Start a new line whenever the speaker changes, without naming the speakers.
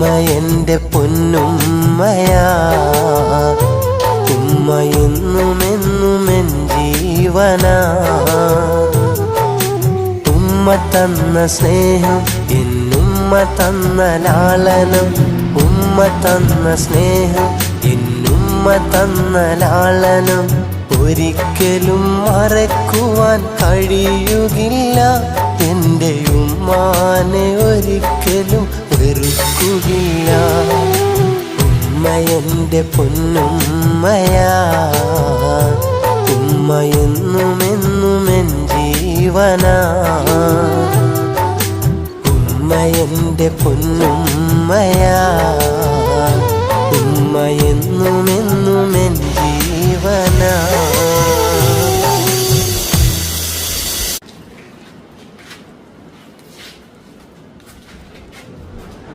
എൻ്റെ പൊന്നുമ്മയാ. ഉമ്മ എന്നുമെന്നും എൻ ജീവനാ. ഉമ്മ തന്ന സ്നേഹം, എന്നുമ്മ തന്ന ലാളനം. ഉമ്മ തന്ന സ്നേഹം, എന്നുമ്മ തന്ന ലാളനം ഒരിക്കലും മറക്കുവാൻ കഴിയുകില്ല. എൻ്റെ ഉമ്മാനെ ഒരിക്കലും വെറുക്കുകയില്ല. ഉമ്മ എൻ്റെ പൊന്നുമ്മയാ. ഉമ്മ എന്നുമെന്നും എൻ ജീവനാ. ഉമ്മ എൻ്റെ പൊന്നുമ്മയാ. ഉമ്മ